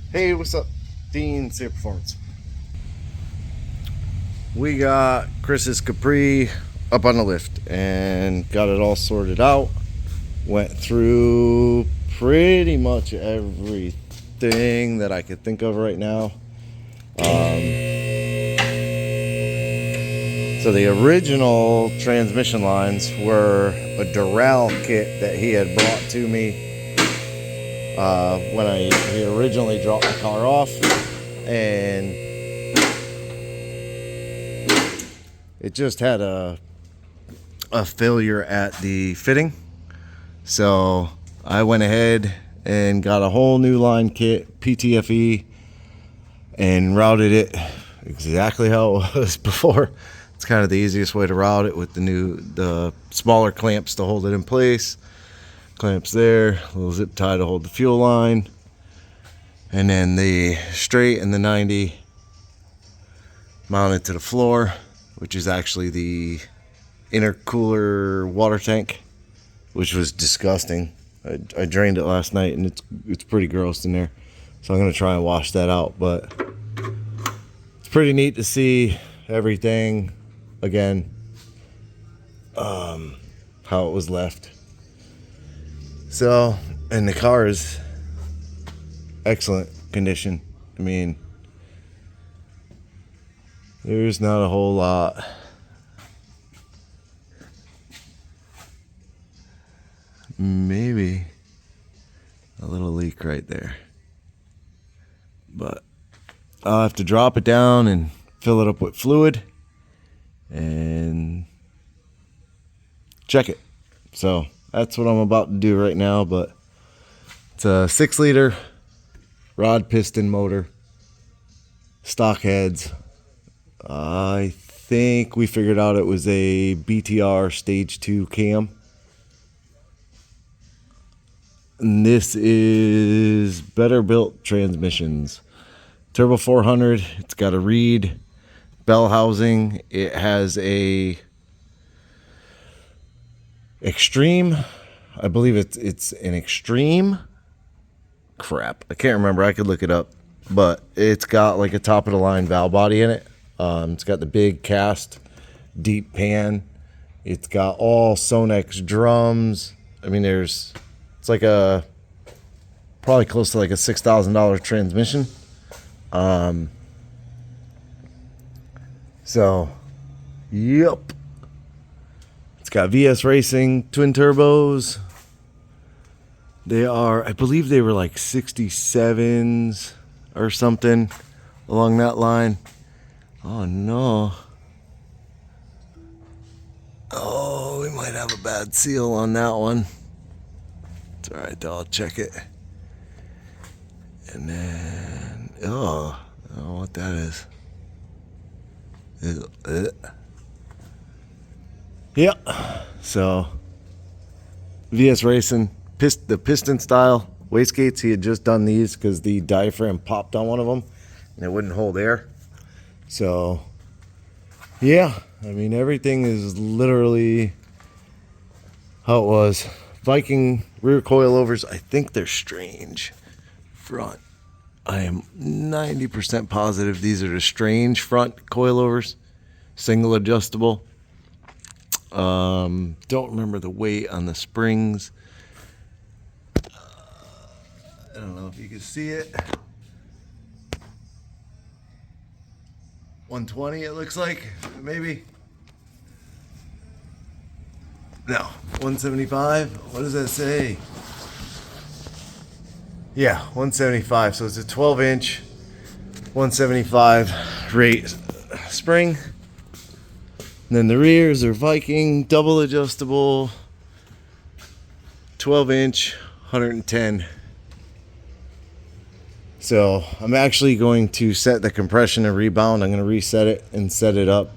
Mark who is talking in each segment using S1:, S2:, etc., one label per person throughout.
S1: Hey, what's up? Dean, Safe Performance. We got Chris's Capri up on the lift and got it all sorted out. Went through pretty much everything that I could think of right now. So the original transmission lines were a Doral kit that he had brought to me when he originally dropped the car off, and it just had a failure at the fitting. So I went ahead and got a whole new line kit, PTFE, and routed it exactly how it was before. It's kind of the easiest way to route it with the smaller clamps to hold it in place. Clamps there, a little zip tie to hold the fuel line, and then the straight and the 90 mounted to the floor, which is actually the intercooler water tank, which was disgusting. I drained it last night and it's pretty gross in there, so I'm gonna try and wash that out. But it's pretty neat to see everything again, how it was left. So, and the car is excellent condition. I mean, there's not a whole lot. Maybe a little leak right there, but I'll have to drop it down and fill it up with fluid and check it. So that's what I'm about to do right now. But it's a 6-liter rod piston motor, stock heads. I think we figured out it was a BTR stage 2 cam. And this is Better Built Transmissions. Turbo 400. It's got a reed bell housing. It has a extreme. I believe it's an extreme. Crap, I can't remember. I could look it up. But it's got like a top of the line valve body in it. It's got the big cast deep pan. It's got all Sonex drums. I mean, it's like probably close to like a $6,000 transmission. So, yep. It's got VS Racing twin turbos. I believe they were like 67s or something along that line. Oh no. Oh, we might have a bad seal on that one. It's alright, I'll check it. And then, I don't know what that is. Yeah. So, VS Racing, the piston style wastegates. He had just done these because the diaphragm popped on one of them and it wouldn't hold air. So, yeah. I mean, everything is literally how it was. Viking rear coilovers, I think they're strange. Front, I am 90% positive these are the strange front coilovers, single adjustable. Don't remember the weight on the springs. I don't know if you can see it. 120 it looks like, maybe. No, 175. What does that say? Yeah, 175. So it's a 12-inch, 175 rate spring. And then the rears are Viking, double adjustable, 12-inch, 110. So I'm actually going to set the compression and rebound. I'm going to reset it and set it up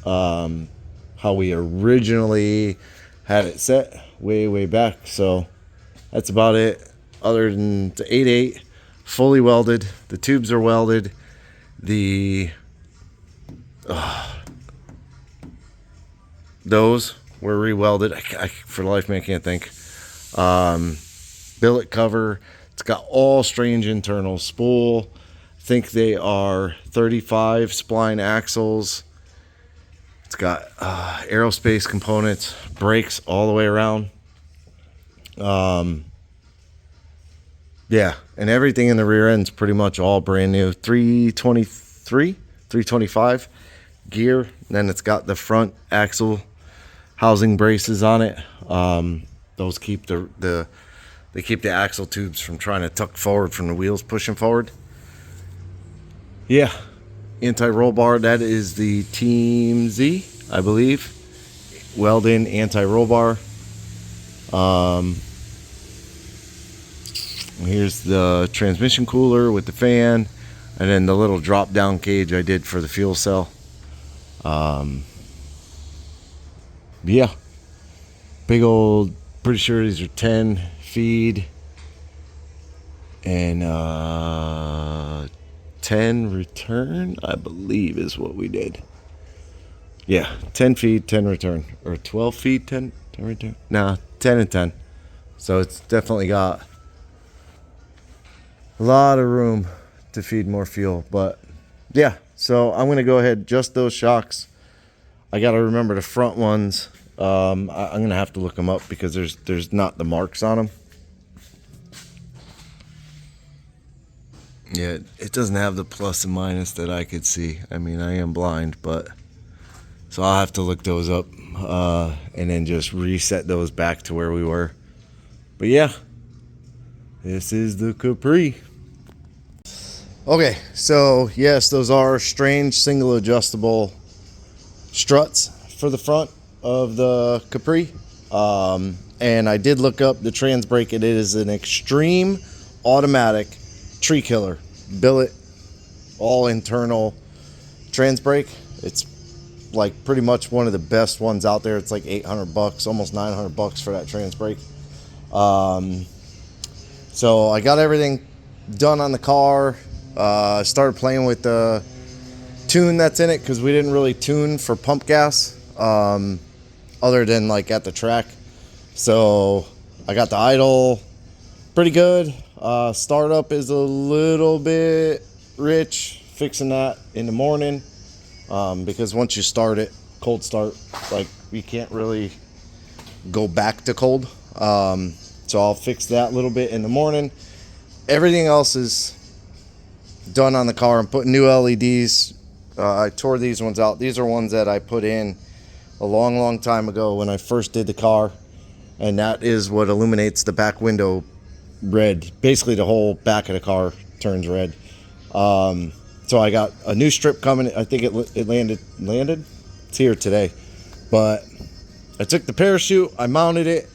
S1: how we originally had it set way back. So that's about it. Other than the 8.8, fully welded. The tubes are welded. Those were re-welded. For the life of me, I can't think. Billet cover, It's got all strange internals. Spool, I think they are 35 spline axles. It's got aerospace components, brakes all the way around. Yeah, and everything in the rear end's pretty much all brand new. 323, 325 gear. And then it's got the front axle housing braces on it. Those keep they keep the axle tubes from trying to tuck forward from the wheels pushing forward. Yeah, anti-roll bar, that is the Team Z, I believe. Welded anti-roll bar. Here's the transmission cooler with the fan, and then the little drop down cage I did for the fuel cell. Yeah, big old, pretty sure these are 10 feed and 10 return, I believe is what we did. Yeah, 10 feed, 10 return, or 12 feed, 10 return. Nah, 10 and 10. So it's definitely got a lot of room to feed more fuel. But yeah, so I'm gonna go ahead, just those shocks. I gotta remember the front ones. I'm gonna have to look them up because there's not the marks on them. Yeah, it doesn't have the plus and minus that I could see. I mean, I am blind, but so I'll have to look those up and then just reset those back to where we were. But yeah, this is the Capri. Okay, so yes, those are strange single adjustable struts for the front of the Capri. And I did look up the trans brake. It is an extreme automatic tree killer billet, all internal trans brake. It's like pretty much one of the best ones out there. It's like $800, almost $900 for that trans brake. So I got everything done on the car. Started playing with the tune that's in it because we didn't really tune for pump gas other than like at the track. So I got the idle pretty good. Startup is a little bit rich, fixing that in the morning because once you start it, cold start, like you can't really go back to cold. So I'll fix that a little bit in the morning. Everything else is done on the car. I'm putting new LEDs. I tore these ones out. These are ones that I put in a long time ago when I first did the car, and that is what illuminates the back window red. Basically the whole back of the car turns red. So I got a new strip coming. I think it landed. It's here today. But I took the parachute, I mounted it,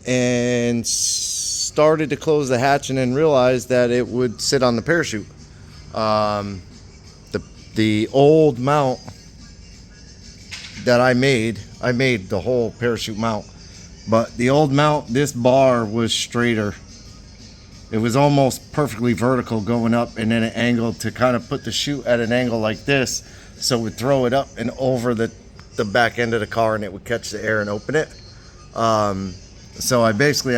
S1: and started to close the hatch, and then realized that it would sit on the parachute. The old mount that I made the whole parachute mount, but the old mount, this bar was straighter. It was almost perfectly vertical going up, and then it angled to kind of put the chute at an angle like this, so it would throw it up and over the back end of the car, and it would catch the air and open it. So I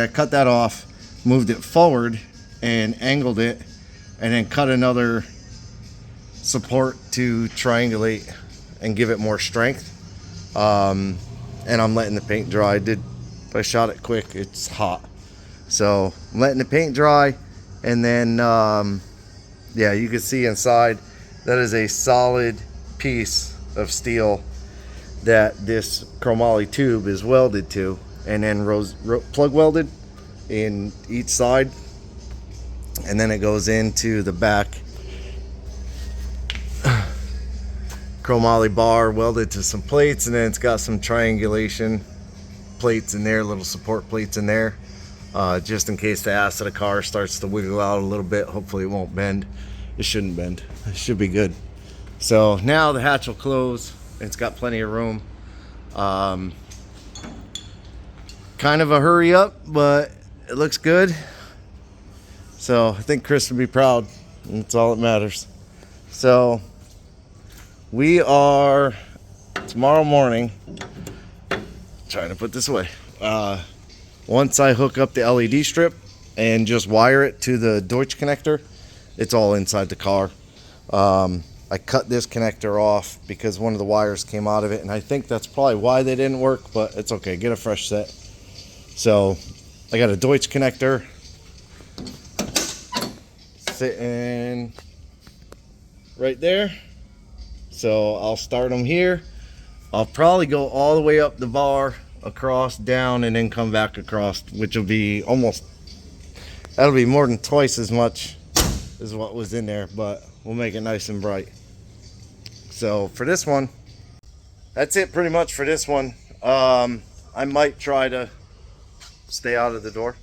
S1: cut that off, moved it forward and angled it, and then cut another support to triangulate and give it more strength. And I'm letting the paint dry. I shot it quick, it's hot, so I'm letting the paint dry. And then yeah, you can see inside that is a solid piece of steel that this chromoly tube is welded to, and then plug welded in each side, and then it goes into the back chromoly bar welded to some plates, and then it's got some triangulation plates in there, little support plates in there, just in case the ass of the car starts to wiggle out a little bit. Hopefully it won't bend. It shouldn't bend. It should be good. So now the hatch will close, and it's got plenty of room. Kind of a hurry up, but it looks good. So I think Chris would be proud. That's all that matters. So we are tomorrow morning trying to put this away. Once I hook up the LED strip and just wire it to the Deutsch connector. It's all inside the car. I cut this connector off because one of the wires came out of it, and I think that's probably why they didn't work, but it's okay. Get a fresh set. So I got a Deutsch connector sitting right there. So I'll start them here. I'll probably go all the way up the bar, across, down, and then come back across, which will be that'll be more than twice as much as what was in there, but we'll make it nice and bright. So for this one, that's it pretty much for this one. I might try to stay out of the door.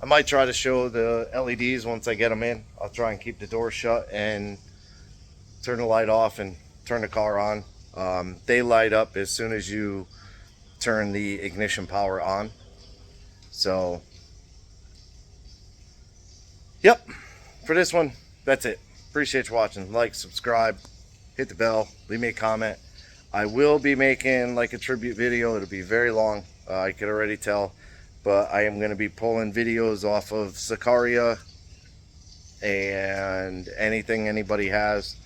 S1: I might try to show the LEDs once I get them in. I'll try and keep the door shut and turn the light off and turn the car on. They light up as soon as you turn the ignition power on. So, yep, for this one, that's it. Appreciate you watching. Like, subscribe, hit the bell, leave me a comment. I will be making like a tribute video. It'll be very long, I could already tell, but I am going to be pulling videos off of Sicaria and anything anybody has.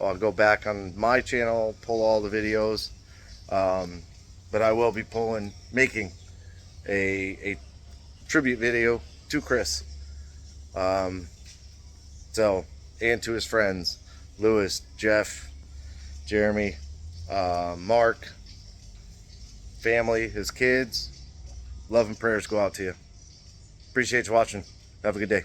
S1: I'll go back on my channel, pull all the videos, but I will be making a tribute video to Chris. So, and to his friends, Lewis, Jeff, Jeremy, Mark, family, his kids. Love and prayers go out to you. Appreciate you watching. Have a good day.